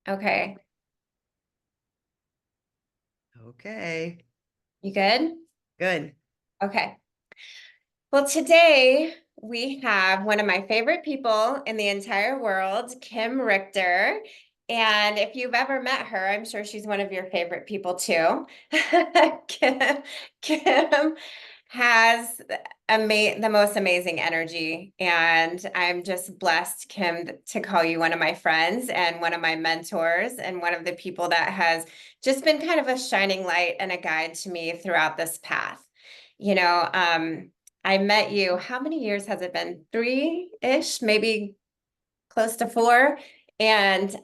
Okay. Okay. You good? Good. Okay. Well, today we have one of my favorite people in the entire world, Kim Richter. And if you've ever met her, I'm sure she's one of your favorite people too. Kim has the most amazing energy. And I'm just blessed, Kim, to call you one of my friends and one of my mentors and one of the people that has just been kind of a shining light and a guide to me throughout this path. You know, I met you, how many years has it been? 3-ish, maybe close to 4. And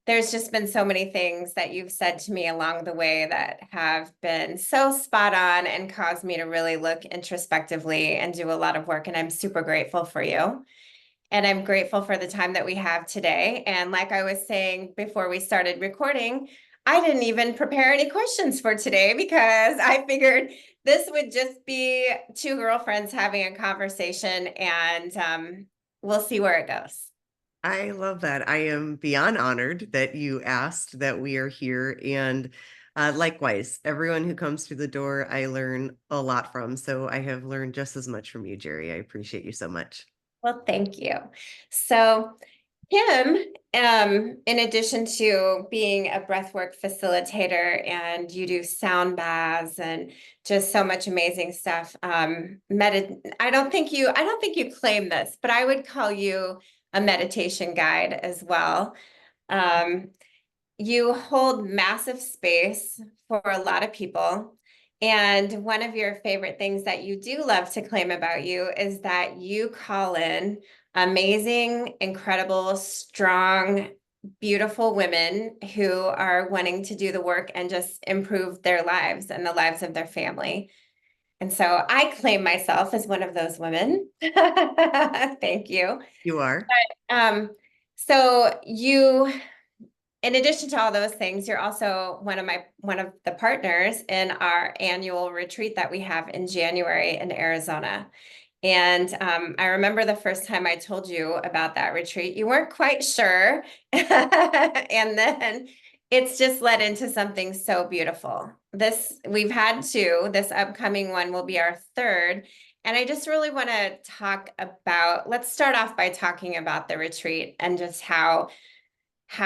there's just been so many things that you've said to me along the way that have been so spot on and caused me to really look introspectively and do a lot of work. And I'm super grateful for you. And I'm grateful for the time that we have today. And like I was saying before we started recording, I didn't even prepare any questions for today because I figured this would just be two girlfriends having a conversation, and we'll see where it goes. I love that. I am beyond honored that you asked that we are here. And likewise, everyone who comes through the door, I learn a lot from. So I have learned just as much from you, Jeri. I appreciate you so much. Well, thank you. So, Kim, in addition to being a breathwork facilitator, and you do sound baths and just so much amazing stuff. I don't think you claim this, but I would call you a meditation guide as well. Um, you hold massive space for a lot of people. And one of your favorite things that you do love to claim about you is that you call in amazing, incredible, strong, beautiful women who are wanting to do the work and just improve their lives and the lives of their family. And so I claim myself as one of those women. Thank you. You are. Um, so you in addition to all those things, you're also one of the partners in our annual retreat that we have in January in Arizona. And I remember the first time I told you about that retreat, you weren't quite sure. And then it's just led into something so beautiful. We've had two, this upcoming one will be our third. And I just really want to let's start off by talking about the retreat and just how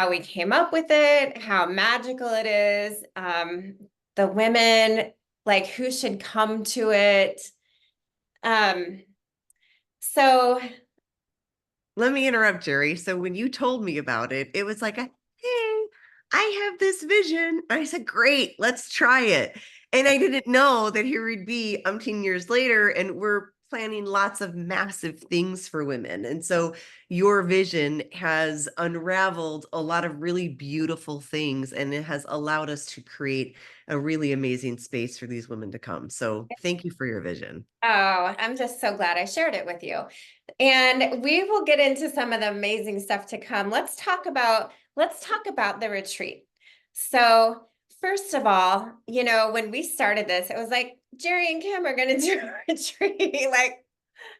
we came up with it, how magical it is, the women, like who should come to it. Um, so Let me interrupt, Jeri. So when you told me about it, it was like, hey, I have this vision. I said, great, let's try it. And I didn't know that here we'd be umpteen years later, and we're planning lots of massive things for women. And so your vision has unraveled a lot of really beautiful things, and it has allowed us to create a really amazing space for these women to come. So thank you for your vision. oh, I'm just so glad I shared it with you. And we will get into some of the amazing stuff to come. Let's talk about the retreat. So, first of all, when we started this, it was like Jeri and Kim are going to do a retreat. Like,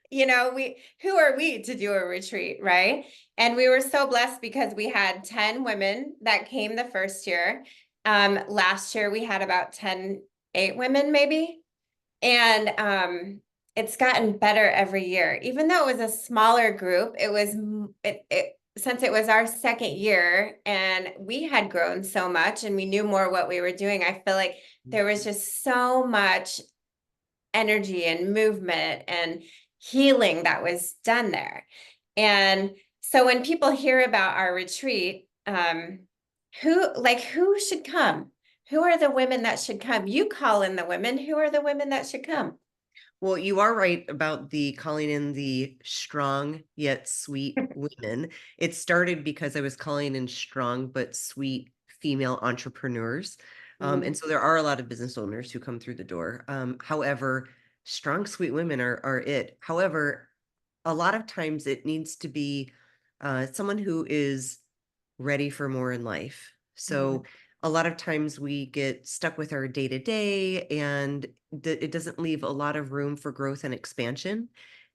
we who are we to do a retreat, right? And we were so blessed because we had 10 women that came the first year. Last year we had about 8 women maybe. And it's gotten better every year. Even though it was a smaller group, since it was our second year and we had grown so much and we knew more what we were doing, I feel like there was just so much energy and movement and healing that was done there. And so when people hear about our retreat, who should come? Who are the women that should come? You call in the women. Who are the women that should come? Well, you are right about the calling in the strong yet sweet women. It started because I was calling in strong but sweet female entrepreneurs. And so there are a lot of business owners who come through the door. However, strong, sweet women are it. However, a lot of times it needs to be someone who is ready for more in life. So a lot of times we get stuck with our day to day, and it doesn't leave a lot of room for growth and expansion.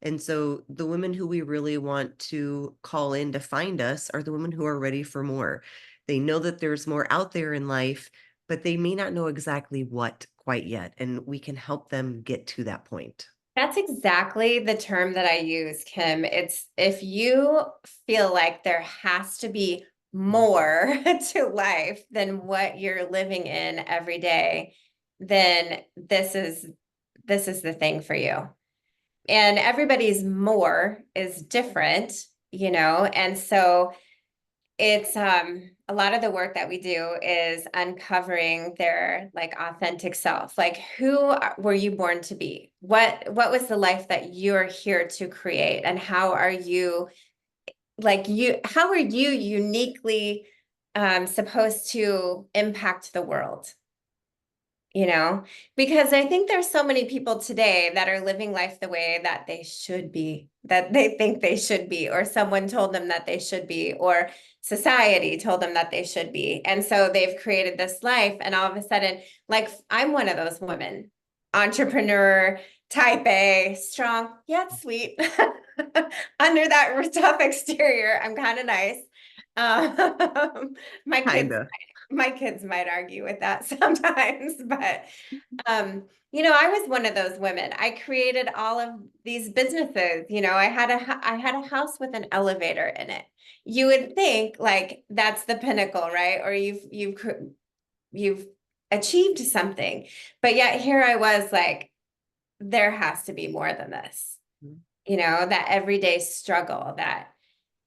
And so the women who we really want to call in to find us are the women who are ready for more. They know that there's more out there in life, but they may not know exactly what quite yet. And we can help them get to that point. That's exactly the term that I use, Kim. It's if you feel like there has to be more to life than what you're living in every day, then this is the thing for you. And everybody's more is different, and so it's a lot of the work that we do is uncovering their like authentic self. Like were you born to be? What was the life that you're here to create? And how are you how are you uniquely supposed to impact the world? Because I think there's so many people today that are living life the way that they should be, that they think they should be, or someone told them that they should be, or society told them that they should be. And so they've created this life, and all of a sudden, like I'm one of those women, entrepreneur, type A, strong, yet sweet. Under that tough exterior, I'm kind of nice. My kids Kinda. my kids might argue with that sometimes, but I was one of those women. I created all of these businesses. I had a house with an elevator in it. You would think like that's the pinnacle, right? Or you've achieved something. But yet here I was like, there has to be more than this. Mhm. That everyday struggle that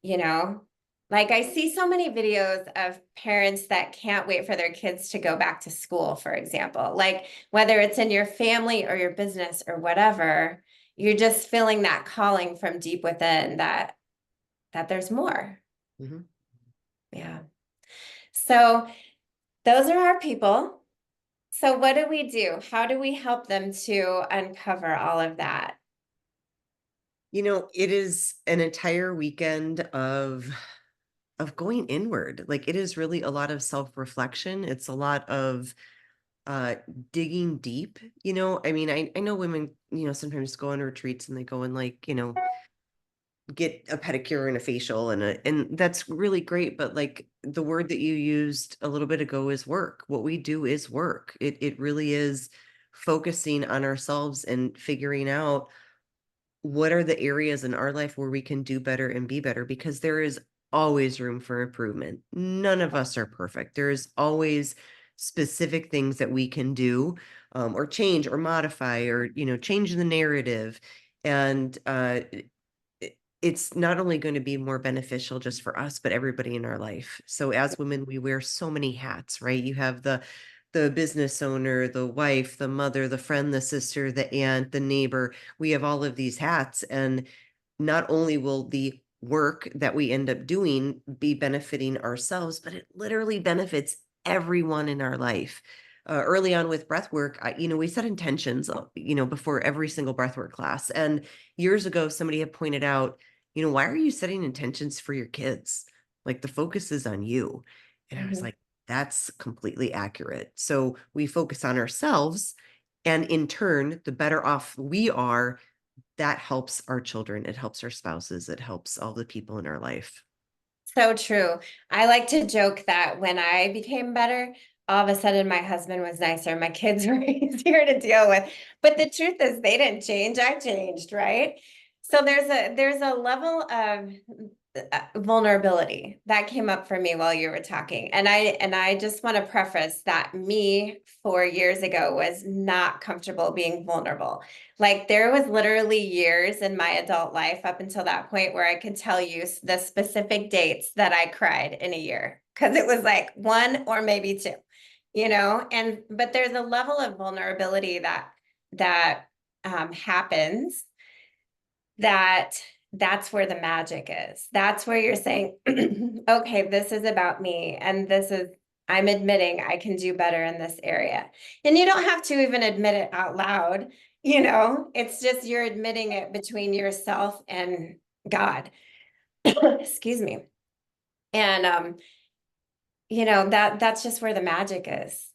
you know like I see so many videos of parents that can't wait for their kids to go back to school, for example, like whether it's in your family or your business or whatever, you're just feeling that calling from deep within that there's more. Mhm. Yeah. So those are our people. So what do we do? How do we help them to uncover all of that? It is an entire weekend of going inward. Like it is really a lot of self-reflection. It's a lot of uh digging deep. I mean, I know women, sometimes go on retreats and they go and like, get a pedicure and a facial and that's really great, but like the word that you used a little bit ago is work. What we do is work. It really is focusing on ourselves and figuring out what are the areas in our life where we can do better and be better, because there is always room for improvement. None of us are perfect. There is always specific things that we can do, or change or modify or change the narrative. And it's not only going to be more beneficial just for us, but everybody in our life. So as women, we wear so many hats, right? You have the business owner, the wife, the mother, the friend, the sister, the aunt, the neighbor. We have all of these hats. And not only will the work that we end up doing be benefiting ourselves, but it literally benefits everyone in our life. Early on with breath work, we set intentions, before every single breathwork class. And years ago, somebody had pointed out, why are you setting intentions for your kids? Like the focus is on you. And I was Mhm. like, that's completely accurate. So we focus on ourselves. And in turn, the better off we are, that helps our children. It helps our spouses. It helps all the people in our life. So true. I like to joke that when I became better, all of a sudden my husband was nicer, my kids were easier to deal with. But the truth is they didn't change, I changed, right? So there's a level of vulnerability that came up for me while you were talking. And I just want to preface that me 4 years ago was not comfortable being vulnerable. Like there was literally years in my adult life up until that point where I could tell you the specific dates that I cried in a year because it was like one or maybe two, and but there's a level of vulnerability that happens that that's where the magic is. That's where you're saying, okay, this is about me. And I'm admitting I can do better in this area. And you don't have to even admit it out loud, it's just you're admitting it between yourself and God. Excuse me. And that's just where the magic is.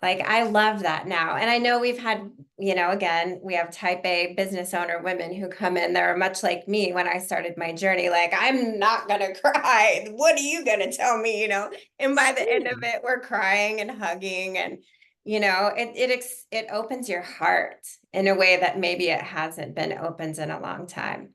Like, I love that now. And I know we've had, again, we have type A business owner women who come in. They're much like me when I started my journey. Like, I'm not going to cry. What are you going to tell me? And by the end of Same. it, we're crying and hugging. And, it opens your heart in a way that maybe it hasn't been opened in a long time.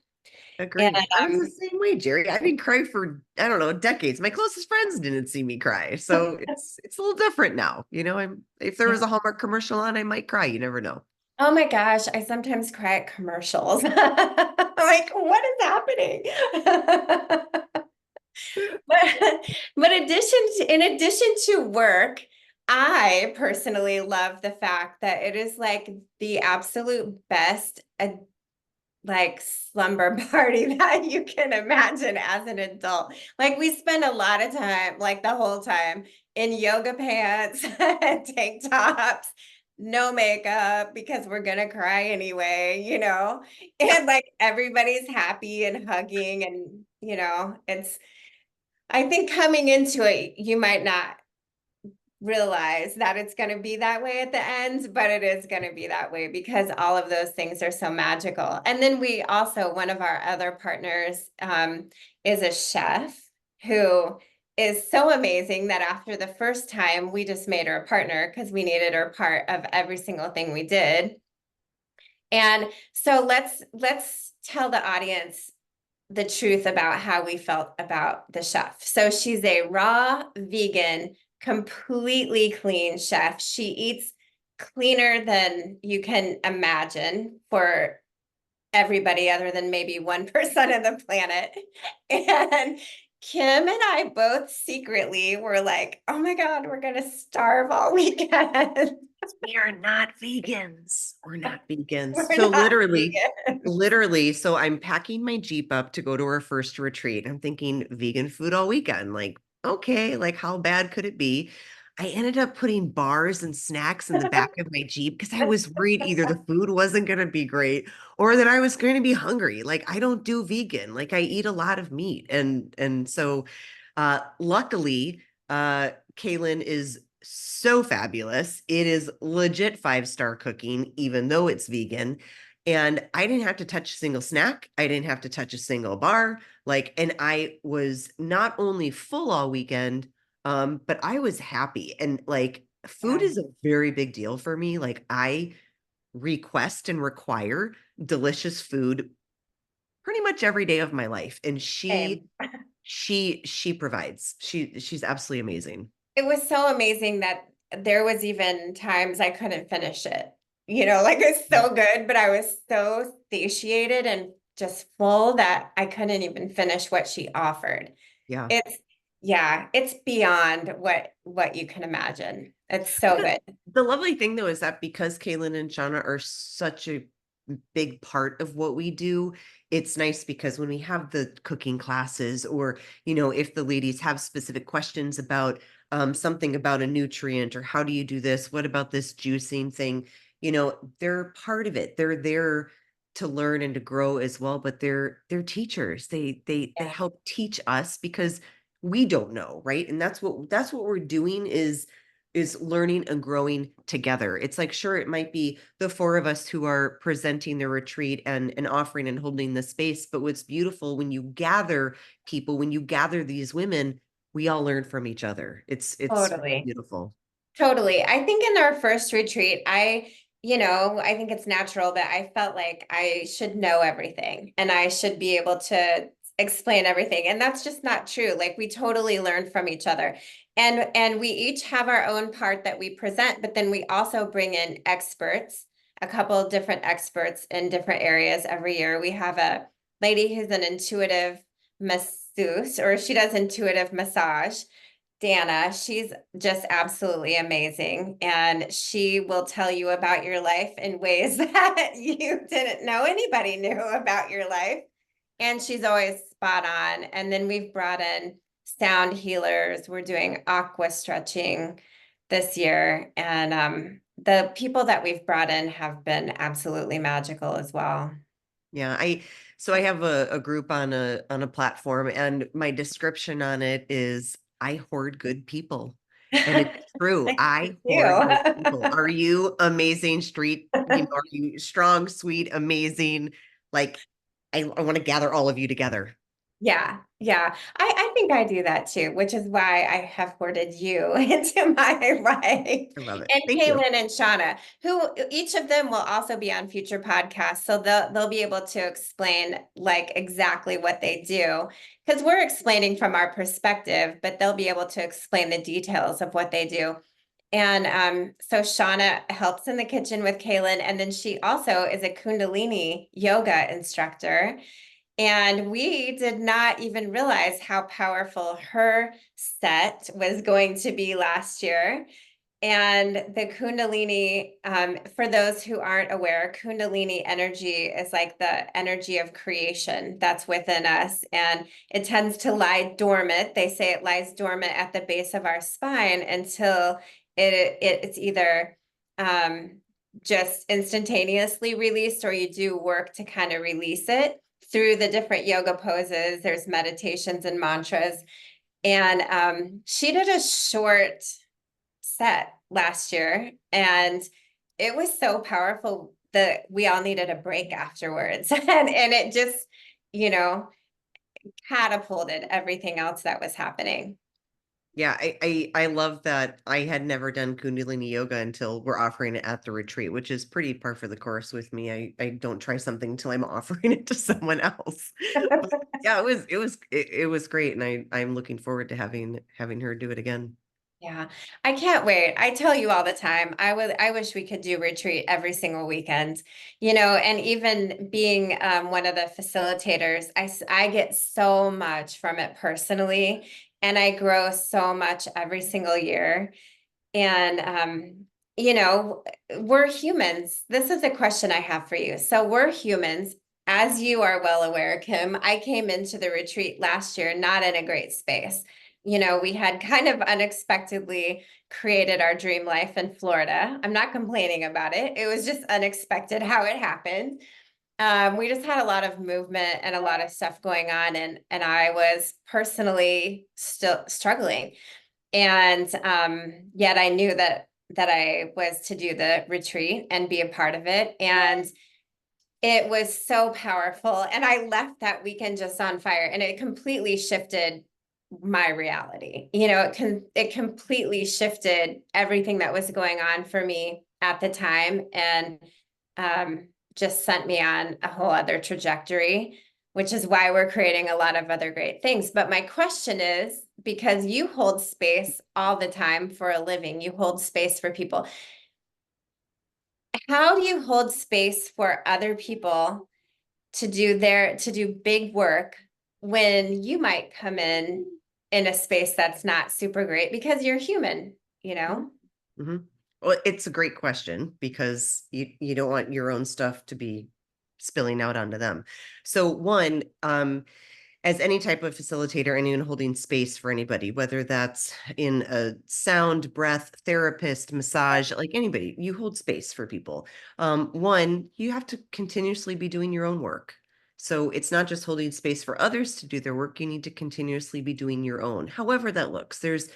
And Agreed. I was the same way, Jeri. I didn't cry for, I don't know, decades. My closest friends didn't see me cry. So it's a little different now. If there was yeah. a Hallmark commercial on, I might cry. You never know. Oh my gosh, I sometimes cry at commercials. Like, what is happening? But in addition to work, I personally love the fact that it is like the absolute best like slumber party that you can imagine as an adult. Like, we spend a lot of time, like the whole time, in yoga pants and tank tops, no makeup because we're gonna cry anyway. Yep. And like everybody's happy and hugging, and it's I think coming into it, you might not realize that it's going to be that way at the end, but it is going to be that way because all of those things are so magical. And then we also, one of our other partners is a chef who is so amazing that after the first time, we just made her a partner because we needed her part of every single thing we did. And so let's tell the audience the truth about how we felt about the chef. So she's a raw vegan, completely clean chef. She eats cleaner than you can imagine for everybody other than maybe 1% of the planet. And Kim and I both secretly were like, oh my God, we're going to starve all weekend. We are not vegans. We're not vegans. We're So not literally, vegan. literally, so I'm packing my Jeep up to go to our first retreat. I'm thinking vegan food all weekend. Like, okay, like how bad could it be? I ended up putting bars and snacks in the back of my Jeep because I was worried either the food wasn't going to be great or that I was going to be hungry. Like I don't do vegan. Like I eat a lot of meat. And so luckily, Kaylin is so fabulous. It is legit 5-star cooking, even though it's vegan. And I didn't have to touch a single snack. I didn't have to touch a single bar. And I was not only full all weekend, but I was happy. And food Yeah, is a very big deal for me. Like I request and require delicious food pretty much every day of my life. And she same. she provides. She's absolutely amazing. It was so amazing that there was even times I couldn't finish it. Like, it's so good, but I was so satiated and just full that I couldn't even finish what she offered. Yeah. It's yeah, it's beyond what you can imagine. It's But so good. the lovely thing though is that because Kaylin and Shauna are such a big part of what we do, it's nice because when we have the cooking classes or, if the ladies have specific questions about something about a nutrient or how do you do this? What about this juicing thing? They're part of it. They're there to learn and to grow as well, but they're teachers. They Yeah, help teach us because we don't know, right? And that's what we're doing is learning and growing together. It's like, sure, it might be the four of us who are presenting the retreat and offering and holding the space. But what's beautiful when you gather people, when you gather these women, we all learn from each other. It's totally. beautiful. Totally. I think in our first retreat, I think it's natural that I felt like I should know everything and I should be able to explain everything. And that's just not true. Like, we totally learn from each other. And we each have our own part that we present, but then we also bring in experts, a couple of different experts in different areas every year. We have a lady who's an intuitive masseuse, or she does intuitive massage. Dana, she's just absolutely amazing. And she will tell you about your life in ways that you didn't know anybody knew about your life. And she's always spot on. And then we've brought in sound healers. We're doing aqua stretching this year. And the people that we've brought in have been absolutely magical as well. Yeah, I have a group on a platform and my description on it is I hoard good people. And it's true. Thank I hoard my people. you. Are you amazing street? Are you strong, sweet, amazing? Like, I want to gather all of you together. Yeah, yeah. I think I do that too, which is why I have hoarded you into my life. I love it. And Thank you. Kaylin and Shauna, who each of them will also be on future podcasts. So they'll be able to explain like exactly what they do. Because we're explaining from our perspective, but they'll be able to explain the details of what they do. And so Shauna helps in the kitchen with Kaylin, and then she also is a Kundalini yoga instructor. And we did not even realize how powerful her set was going to be last year. And the Kundalini, for those who aren't aware, Kundalini energy is like the energy of creation that's within us. And it tends to lie dormant. They say it lies dormant at the base of our spine until it's either just instantaneously released, or you do work to kind of release it through the different yoga poses. There's meditations and mantras. And she did a short set last year, and it was so powerful that we all needed a break afterwards. And it just, you know, catapulted everything else that was happening. Yeah, I love that. I had never done Kundalini yoga until we're offering it at the retreat, which is pretty par for the course with me. I don't try something until I'm offering it to someone else. But yeah, it was great, and I'm looking forward to having her do it again. Yeah, I can't wait. I tell you all the time, I wish we could do retreat every single weekend, and even being one of the facilitators, I get so much from it personally, and I grow so much every single year. And you know, we're humans. This is a question I have for you. So we're humans. As you are well aware, Kim, I came into the retreat last year not in a great space. We had kind of unexpectedly created our dream life in Florida. I'm not complaining about it. It was just unexpected how it happened. We just had a lot of movement and a lot of stuff going on, and I was personally still struggling. And yet I knew that I was to do the retreat and be a part of it. And it was so powerful. And I left that weekend just on fire, and it completely shifted my reality. It completely shifted everything that was going on for me at the time, and just sent me on a whole other trajectory, which is why we're creating a lot of other great things. But my question is, because you hold space all the time for a living, you hold space for people. How do you hold space for other people to do big work when you might come in a space that's not super great because you're human, you know? Hmm. Well, it's a great question because you don't want your own stuff to be spilling out onto them. So one, as any type of facilitator, anyone holding space for anybody, whether that's in a sound, breath, therapist, massage, like anybody, you hold space for people. One, you have to continuously be doing your own work. So it's not just holding space for others to do their work. You need to continuously be doing your own, however that looks. There's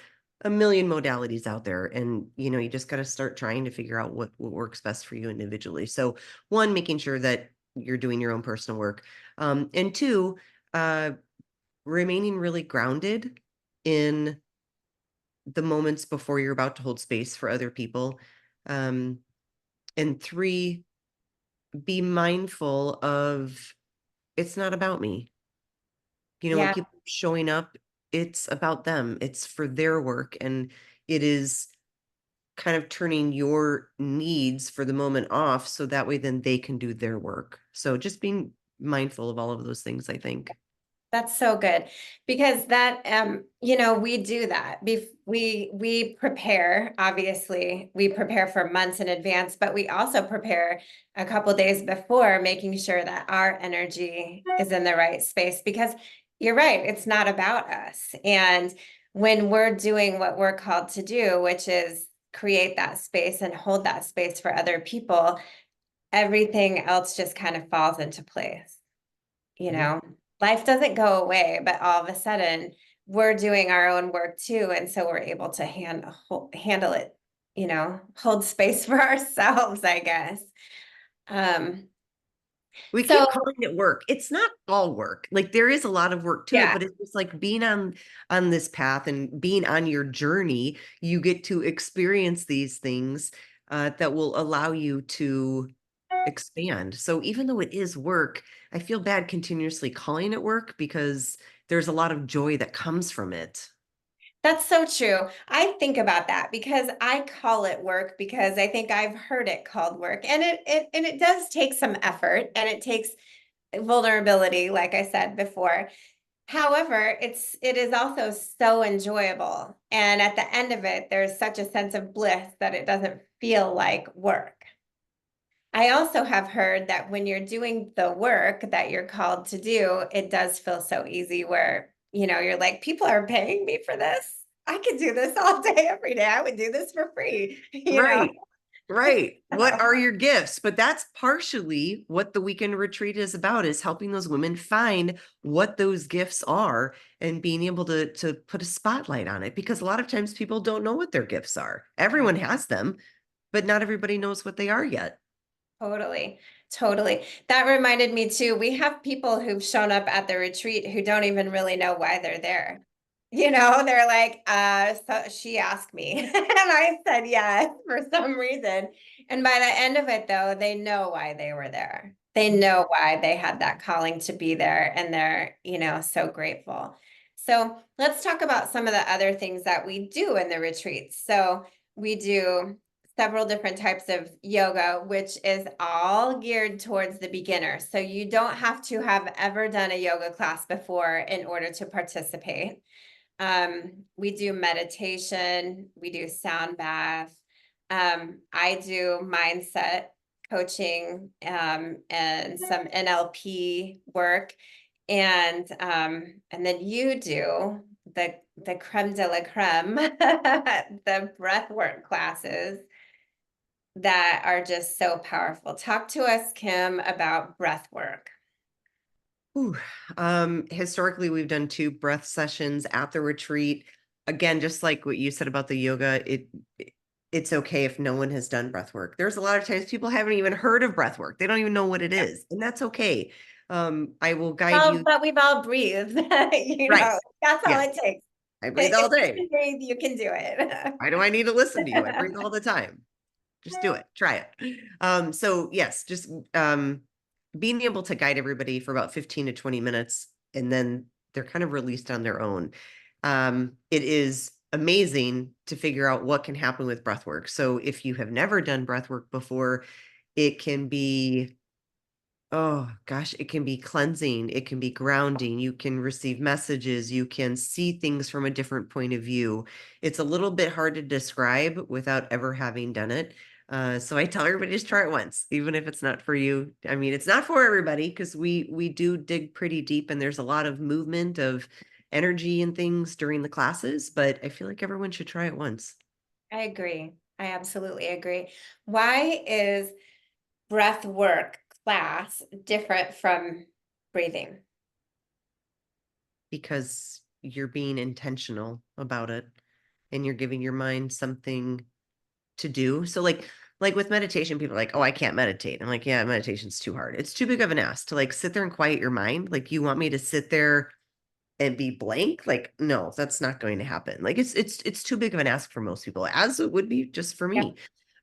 a million modalities out there, and you just got to start trying to figure out what works best for you individually. So one, making sure that you're doing your own personal work. And two, remaining really grounded in the moments before you're about to hold space for other people. Um, and three, be mindful of it's not about me. When Yeah, people are showing up, it's about them. It's for their work. And it is kind of turning your needs for the moment off so that way then they can do their work. So just being mindful of all of those things, I think. that's so good, because that we do that. We prepare, obviously, we prepare for months in advance, but we also prepare a couple days before, making sure that our energy is in the right space, because you're right, it's not about us. And when we're doing what we're called to do, which is create that space and hold that space for other people, everything else just kind of falls into place. you Mhm. know, Life doesn't go away, but all of a sudden we're doing our own work too. And so we're able to handle it, hold space for ourselves, I guess. Um, We so keep calling it work. It's not all work. Like there is a lot of work to it, yeah, but it's just like being on this path and being on your journey, you get to experience these things that will allow you to expand. So even though it is work, I feel bad continuously calling it work because there's a lot of joy that comes from it. that's so true. I think about that because I call it work because I think I've heard it called work. And it does take some effort and it takes vulnerability, like I said before. However, it is also so enjoyable. And at the end of it, there's such a sense of bliss that it doesn't feel like work. I also have heard that when you're doing the work that you're called to do, it does feel so easy where, you're like, people are paying me for this. I could do this all day, every day. I would do this for free, Right. Right. What So, are your gifts? But that's partially what the weekend retreat is about, is helping those women find what those gifts are and being able to put a spotlight on it, because a lot of times people don't know what their gifts are. yeah. Everyone has them, but not everybody knows what they are yet. Totally. Totally. That reminded me too. We have people who've shown up at the retreat who don't even really know why they're there. They're like, so she asked me. And I said yes for some reason. And by the end of it, though, they know why they were there. They know why they had that calling to be there. And they're, so grateful. So let's talk about some of the other things that we do in the retreats. So we do several different types of yoga, which is all geared towards the beginner. So you don't have to have ever done a yoga class before in order to participate. We do meditation, we do sound bath. I do mindset coaching and some NLP work. And then you do the creme de la creme, the breathwork classes that are just so powerful. Talk to us, Kim, about breath work. Ooh. Historically, we've done 2 breath sessions at the retreat. Again, just like what you said about the yoga, it's okay if no one has done breath work. There's a lot of times people haven't even heard of breath work. They don't even know what it Yeah. is, and that's okay. I will guide Well, you. but we've all breathed, Right. that's all Yes. it takes. I breathe If all you day. can breathe, you can do Why do I need to listen to you? I breathe it. all the time. Just do it. Try it. So yes, just being able to guide everybody for about 15 to 20 minutes, and then they're kind of released on their own. It is amazing to figure out what can happen with breath work. So if you have never done breath work before, it can be, oh gosh, it can be cleansing, it can be grounding, you can receive messages, you can see things from a different point of view. It's a little bit hard to describe without ever having done it. So I tell everybody, just try it once, even if it's not for you. I mean, it's not for everybody, because we do dig pretty deep and there's a lot of movement of energy and things during the classes, but I feel like everyone should try it once. I agree. I absolutely agree. Why is breath work class different from breathing? Because you're being intentional about it and you're giving your mind something to do. So like with meditation, people are like, "Oh, I can't meditate." I'm like, "Yeah, meditation's too hard. It's too big of an ask to like sit there and quiet your mind. Like you want me to sit there and be blank? Like, no, that's not going to happen. Like it's too big of an ask for most people, as it would be just for Yep. me.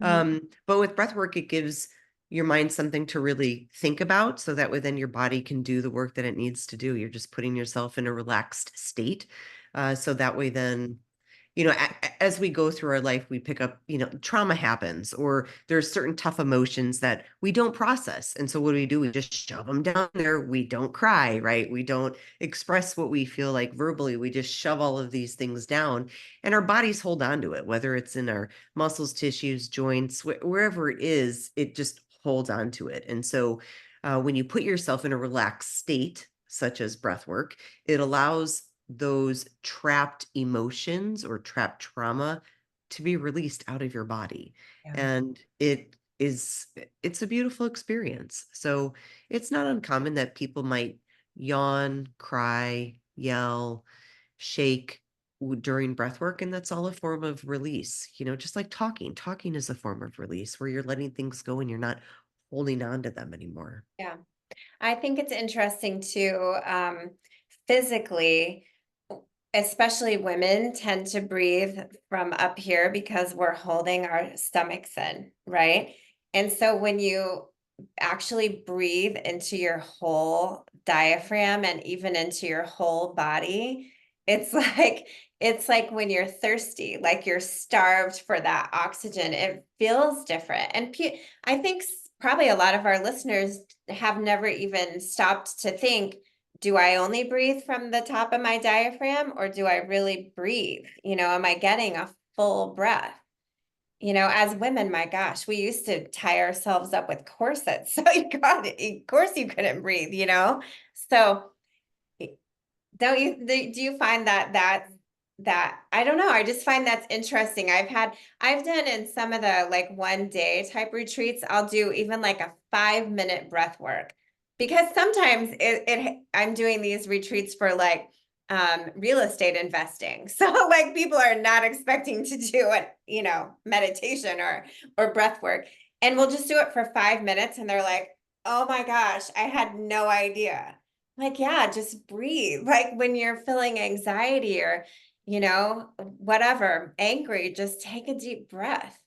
Mhm. But with breath work, it gives your mind something to really think about, so that way then your body can do the work that it needs to do. You're just putting yourself in a relaxed state. So that way then, as we go through our life, we pick up, trauma happens, or there's certain tough emotions that we don't process. And so what do? We just shove them down there. We don't cry, right? We don't express what we feel like verbally. We just shove all of these things down, and our bodies hold on to it, whether it's in our muscles, tissues, joints, wherever it is, it just holds on to it. And so when you put yourself in a relaxed state, such as breath work, it allows those trapped emotions or trapped trauma to be released out of your body. Yeah. And it's a beautiful experience. So it's not uncommon that people might yawn, cry, yell, shake during breath work, and that's all a form of release. Just like talking is a form of release where you're letting things go and you're not holding on to them anymore. Yeah. I think it's interesting too, physically, especially women tend to breathe from up here because we're holding our stomachs in, right? And so when you actually breathe into your whole diaphragm and even into your whole body, it's like it's like when you're thirsty, like you're starved for that oxygen. It feels different. And I think probably a lot of our listeners have never even stopped to think, do I only breathe from the top of my diaphragm or do I really breathe? Am I getting a full breath? As women, my gosh, we used to tie ourselves up with corsets. So of course you couldn't breathe. So don't you, do you find that I don't know, I just find that's interesting. I've done in some of the like 1 day type retreats, I'll do even like a 5-minute breath work because sometimes I'm doing these retreats for like real estate investing. So like people are not expecting to do meditation or breath work. And we'll just do it for 5 minutes and they're like, oh my gosh, I had no idea. Like, yeah, just breathe. Like when you're feeling anxiety or, whatever, angry, just take a deep breath.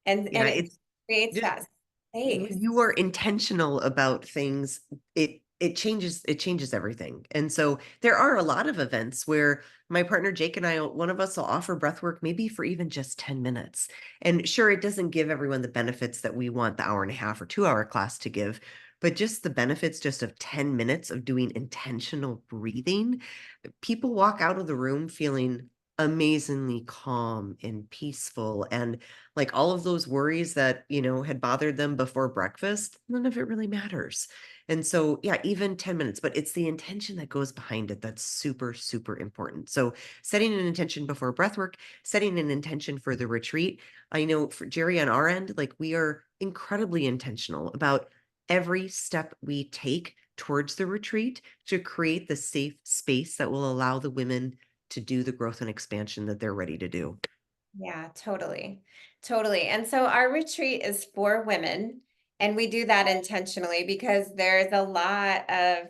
And Yeah, it it's creates just that when space. you are intentional about things, it changes everything. And so there are a lot of events where my partner Jake and I, one of us will offer breath work maybe for even just 10 minutes. And sure, it doesn't give everyone the benefits that we want the hour and a half or 2 hour class to give, but just the benefits just of 10 minutes of doing intentional breathing, people walk out of the room feeling amazingly calm and peaceful, and like all of those worries that had bothered them before breakfast, none of it really matters. And so yeah, even 10 minutes, but it's the intention that goes behind it that's super super important. So setting an intention before breath work, setting an intention for the retreat. I know for Jeri on our end, like we are incredibly intentional about every step we take towards the retreat to create the safe space that will allow the women to do the growth and expansion that they're ready to do. Yeah, totally. Totally. And so our retreat is for women, and we do that intentionally because there's a lot of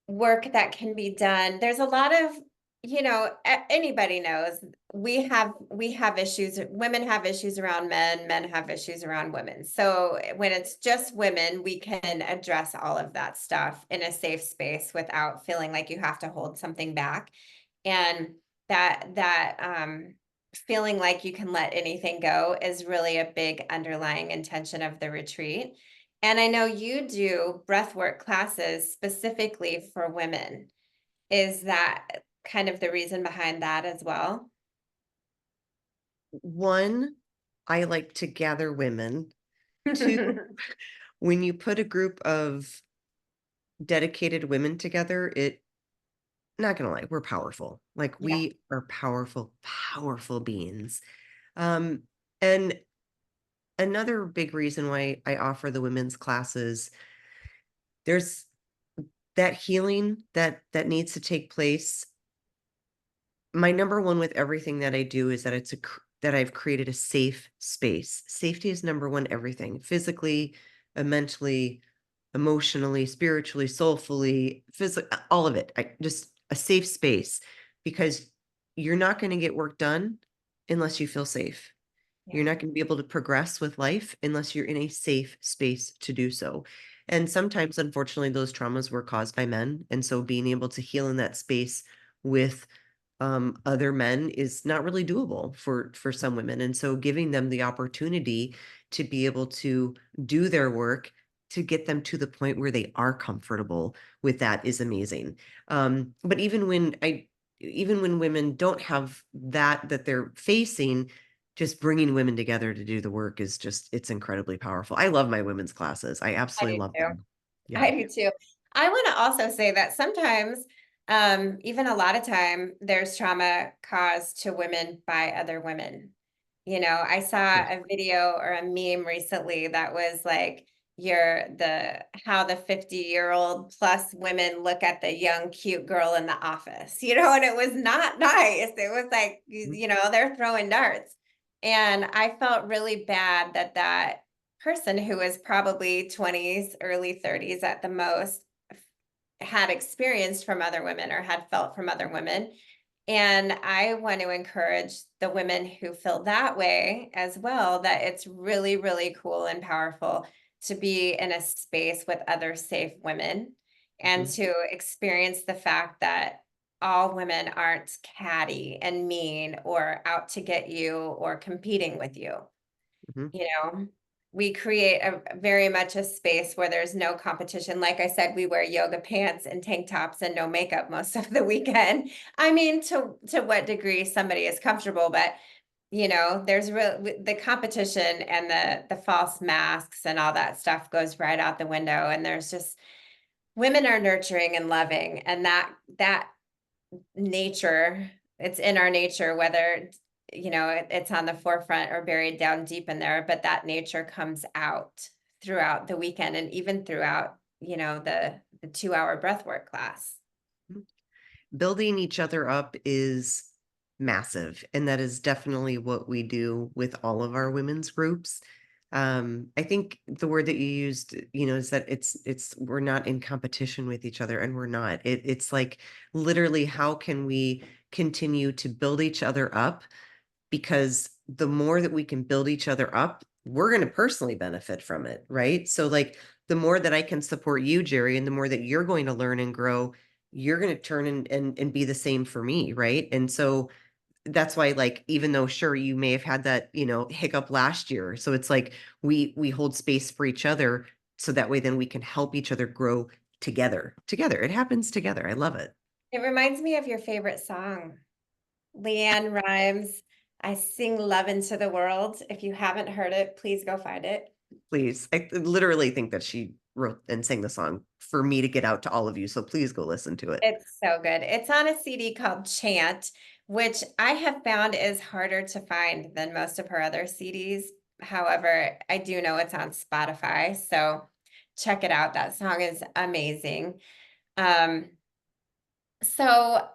work that can be done. There's a lot of, anybody knows we have issues, women have issues around men have issues around women. So when it's just women, we can address all of that stuff in a safe space without feeling like you have to hold something back. And that feeling like you can let anything go is really a big underlying intention of the retreat. And I know you do breathwork classes specifically for women. Is that kind of the reason behind that as well? One, I like to gather women. Two, when you put a group of dedicated women together, not gonna lie, we're powerful. Like Yeah. we are powerful, powerful beings. Um, and another big reason why I offer the women's classes, there's that healing that needs to take place. My number one with everything that I do is that that I've created a safe space. Safety is number one, everything physically, mentally, emotionally, spiritually, soulfully, physically, all of it. Just a safe space because you're not going to get work done unless you feel safe. You're Yeah. not going to be able to progress with life unless you're in a safe space to do so. And sometimes, unfortunately, those traumas were caused by men. And so being able to heal in that space with other men is not really doable for some women. And so giving them the opportunity to be able to do their work to get them to the point where they are comfortable with that is amazing. But even when women don't have that they're facing, just bringing women together to do the work is just it's incredibly powerful. I love my women's classes. I I absolutely do love too. them. Yeah. I do too. I want to also say that sometimes, even a lot of time, there's trauma caused to women by other women. I saw Yes. a video or a meme recently that was like, how the 50-year-old plus women look at the young cute girl in the office, and it was not nice. It was like, Mhm. they're throwing darts. And I felt really bad that that person who was probably 20s, early 30s at the most had experienced from other women or had felt from other women. And I want to encourage the women who feel that way as well, that it's really, really cool and powerful to be in a space with other safe women and Mhm. to experience the fact that all women aren't catty and mean or out to get you or competing with you. Mhm. You know, we create a very much a space where there's no competition. Like I said, we wear yoga pants and tank tops and no makeup most of the weekend. I mean, to what degree somebody is comfortable, but there's the competition and the false masks and all that stuff goes right out the window. And there's just women are nurturing and loving, and that nature, it's in our nature, whether it's on the forefront or buried down deep in there, but that nature comes out throughout the weekend and even throughout the 2-hour breathwork class. Building each other up is massive, and that is definitely what we do with all of our women's groups. I think the word that you used, is that it's we're not in competition with each other, and we're not. It's like literally, how can we continue to build each other up? Because the more that we can build each other up, we're going to personally benefit from it, right? So like the more that I can support you, Jeri, and the more that you're going to learn and grow, you're going to turn and be the same for me, right? And so that's why, like, even though sure you may have had that, hiccup last year, so it's like we hold space for each other, so that way then we can help each other grow together. It happens together. I love it. It reminds me of your favorite song, Leanne Rhymes. I sing love into the world. If you haven't heard it, please go find it. Please. I literally think that she wrote and sang the song for me to get out to all of you, so please go listen to it. It's so good. It's on a CD called Chant, which I have found is harder to find than most of her other CDs. However, I do know it's on Spotify, so check it out. That song is amazing. Um, so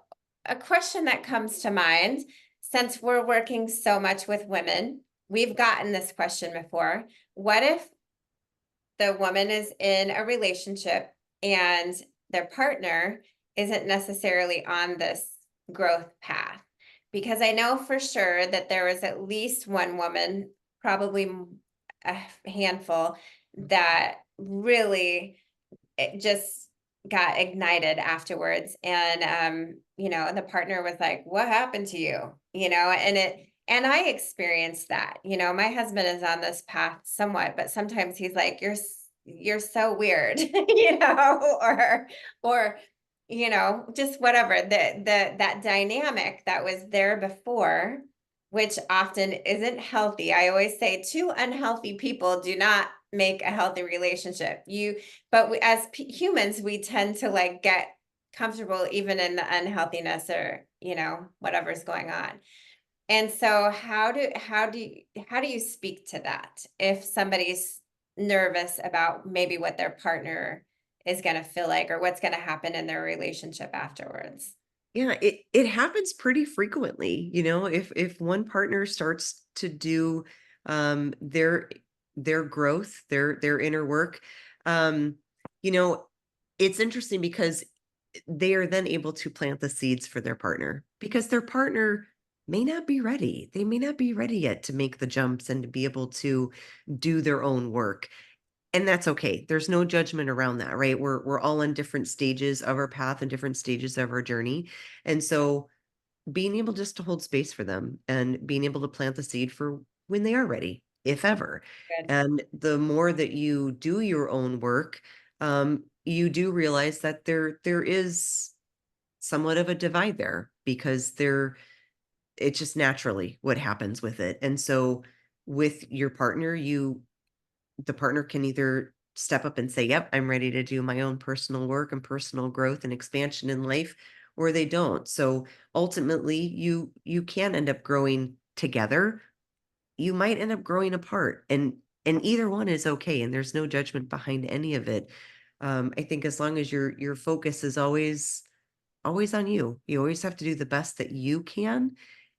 a question that comes to mind, since we're working so much with women, we've gotten this question before. What if the woman is in a relationship and their partner isn't necessarily on this growth path? Because I know for sure that there was at least one woman, probably a handful, that really it just got ignited afterwards. And the partner was like, what happened to you? And I experienced that. My husband is on this path somewhat, but sometimes he's like, you're so weird, or just whatever. That dynamic that was there before, which often isn't healthy. I always say two unhealthy people do not make a healthy relationship. But as humans, we tend to like get comfortable even in the unhealthiness or whatever's going on. And so how do you speak to that if somebody's nervous about maybe what their partner is going to feel like or what's going to happen in their relationship afterwards? Yeah, it happens pretty frequently, if one partner starts to do their growth, their inner work, um, you know, it's interesting because they are then able to plant the seeds for their partner, because their partner may not be ready. They may not be ready yet to make the jumps and to be able to do their own work. And that's okay. There's no judgment around that, right? We're all on different stages of our path and different stages of our journey. And so being able just to hold space for them and being able to plant the seed for when they are ready, if ever. Good. And the more that you do your own work, you do realize that there is somewhat of a divide there, because it's just naturally what happens with it. And so with your partner, the partner can either step up and say, yep, I'm ready to do my own personal work and personal growth and expansion in life, or they don't. So ultimately you can end up growing together. You might end up growing apart. And And either one is okay. And there's no judgment behind any of it. I think as long as your focus is always on you, you always have to do the best that you can.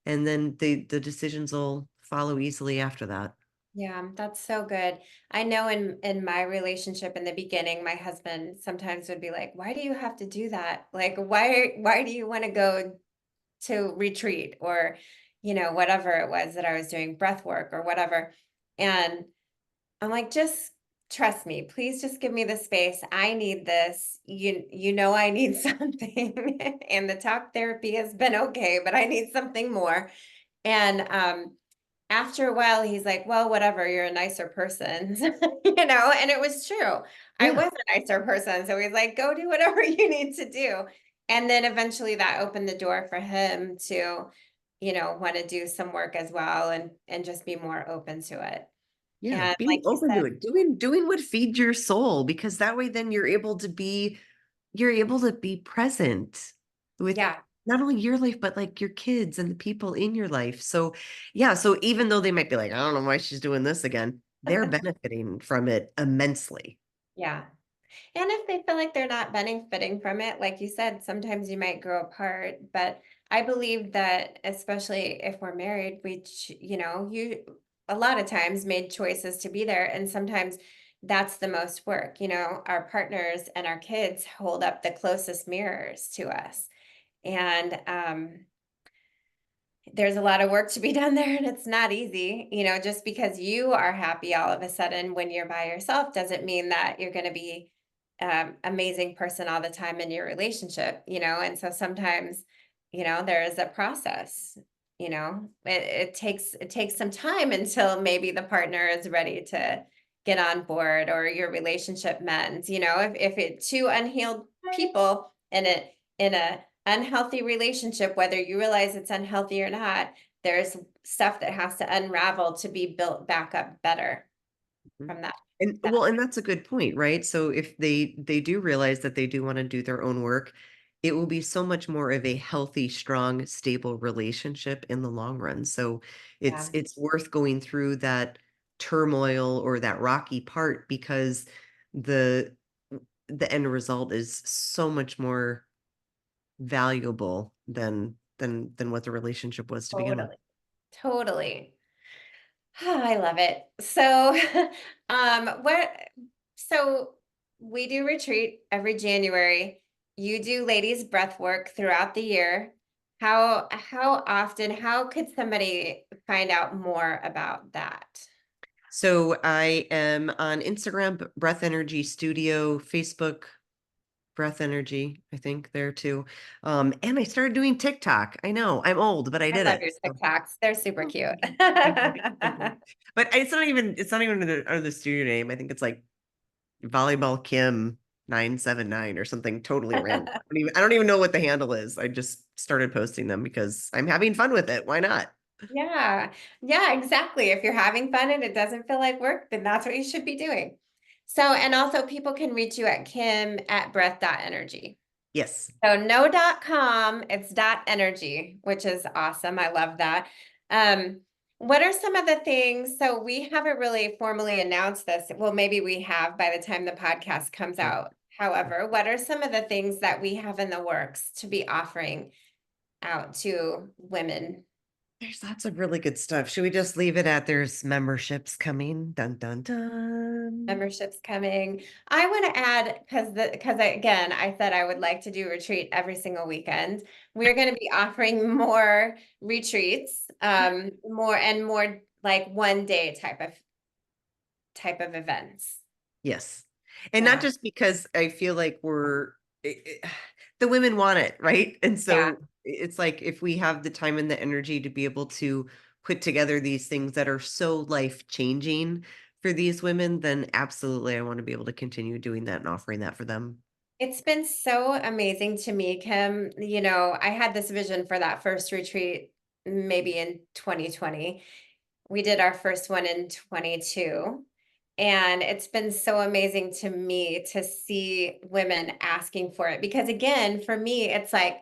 And then the decisions will follow easily after that. Yeah, that's so good. I know in my relationship in the beginning, my husband sometimes would be like, "Why do you have to do that? Like, why do you want to go to retreat or, whatever it was that I was doing, breath work or whatever." And I'm like, "Just trust me. Please just give me the space. I need this. I need something." And the talk therapy has been okay, but I need something more. And after a while, he's like, "Well, whatever, you're a nicer person." And it was true. I Yeah. was a nicer person. So he's like, "Go do whatever you need to do." And then eventually that opened the door for him to, want to do some work as well and just be more open to it. Yeah, And being like you open to said, it, doing what feeds your soul, because that way then you're able to be present with yeah. not only your life, but like your kids and the people in your life. So yeah, so even though they might be like, I don't know why she's doing this again, they're benefiting from it immensely. Yeah. And if they feel like they're not benefiting from it, like you said, sometimes you might grow apart. But I believe that, especially if we're married, you a lot of times made choices to be there. And sometimes that's the most work. Our partners and our kids hold up the closest mirrors to us. And there's a lot of work to be done there, and it's not easy. Just because you are happy all of a sudden when you're by yourself doesn't mean that you're going to be amazing person all the time in your relationship. And so sometimes, there is a process. It takes some time until maybe the partner is ready to get on board or your relationship mends. If it's two unhealed people in a unhealthy relationship, whether you realize it's unhealthy or not, there's stuff that has to unravel to be built back up better Mhm. from that. And that well, and that's a good point, right? So if they do realize that they do want to do their own work, it will be so much more of a healthy, strong, stable relationship in the long run. So it's yeah, it's worth going through that turmoil or that rocky part because the the end result is so much more valuable than what the relationship was to begin with. totally. Totally. I love it. So, what, so we do retreat every January. You do ladies breath work throughout the year. How often, how could somebody find out more about that? So I am on Instagram, Breath Energy Studio, Facebook, Breath Energy, I think there too. And I started doing TikTok. I know I'm old, but I I did love it. your So TikToks. They're super oh, cute. thank you. Thank you. But it's not even under the studio name. I think it's like Volleyball Kim 979 or something totally random. I don't even know what the handle is. I just started posting them because I'm having fun with it. Why not? Yeah. Yeah, exactly. If you're having fun and it doesn't feel like work, then that's what you should be doing. So, and also people can reach you at kim@breath.energy. Yes. So no .com, it's .energy, which is awesome. I love that. What are some of the things? So we haven't really formally announced this. Well, maybe we have by the time the podcast comes out. However, what are some of the things that we have in the works to be offering out to women? There's lots of really good stuff. Should we just leave it at there's memberships coming? Dun dun dun. Memberships coming. I want to add because again, I said I would like to do retreat every single weekend. We're going to be offering more retreats, more like one day type of events. Yes. And not Yeah. just because I feel like the women want it, right? And Yeah. so it's like if we have the time and the energy to be able to put together these things that are so life changing for these women, then absolutely I want to be able to continue doing that and offering that for them. It's been so amazing to me, Kim. I had this vision for that first retreat maybe in 2020. We did our first one in 22. And it's been so amazing to me to see women asking for it. Because again, for me, it's like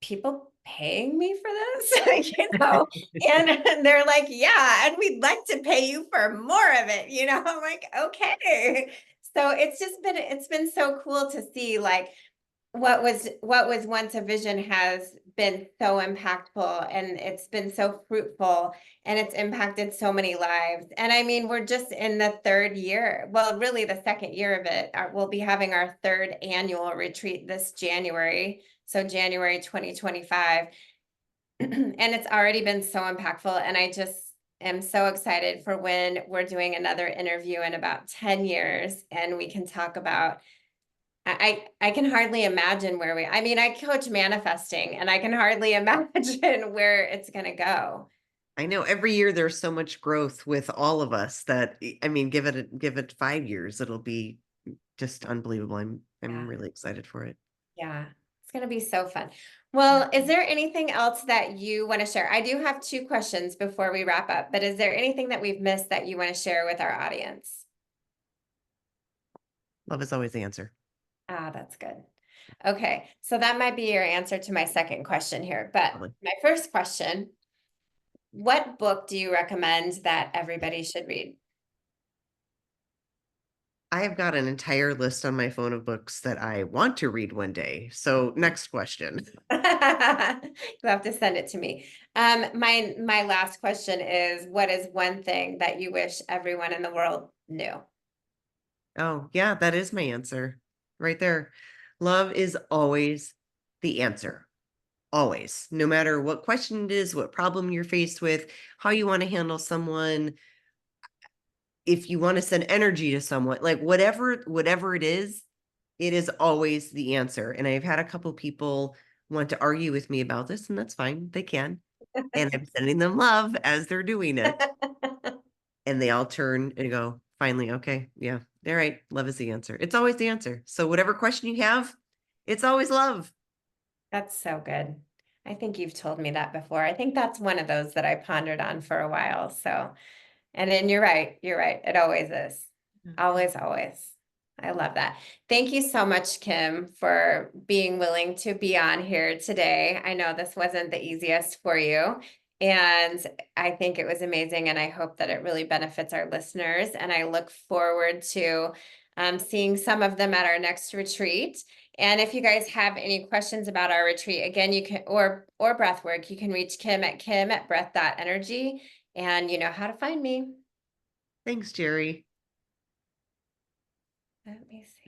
people paying me for this? And they're like, yeah, and we'd like to pay you for more of it. I'm like, okay. So it's been so cool to see like what was once a vision has been so impactful, and it's been so fruitful, and it's impacted so many lives. And I mean, we're just in the third year, well, really the second year of it. We'll be having our third annual retreat this January, so January 2025. And it's already been so impactful, and I just am so excited for when we're doing another interview in about 10 years and we can talk about. I can hardly imagine I mean, I coach manifesting, and I can hardly imagine where it's going to go. I know every year there's so much growth with all of us that, I mean, give it 5 years, it'll be just unbelievable. I'm Yeah. really excited for it. Yeah. It's going to be so fun. Well, is there anything else that you want to share? I do have 2 questions before we wrap up, but is there anything that we've missed that you want to share with our audience? Love is always the answer. Ah, that's good. Okay. So that might be your answer to my second question here. But Probably. my first question, what book do you recommend that everybody should read? I have got an entire list on my phone of books that I want to read one day. So next question. You'll have to send it to me. My last question is, what is one thing that you wish everyone in the world knew? Oh, yeah, that is my answer right there. Love is always the answer. Always. No matter what question it is, what problem you're faced with, how you want to handle someone, if you want to send energy to someone, like whatever it is always the answer. And I've had a couple people want to argue with me about this, and that's fine. They can. And I'm sending them love as they're doing it. And they all turn and go, finally, okay, yeah, all right, love is the answer. It's always the answer. So whatever question you have, it's always love. That's so good. I think you've told me that before. I think that's one of those that I pondered on for a while. So, and then you're right. You're right. It always is. Always, always. I love that. Thank you so much, Kim, for being willing to be on here today. I know this wasn't the easiest for you, and I think it was amazing, and I hope that it really benefits our listeners. And I look forward to seeing some of them at our next retreat. And if you guys have any questions about our retreat, again, you can, or breath work, you can reach Kim@breath.energy, and you know how to find me. Thanks, Jeri. Let me see.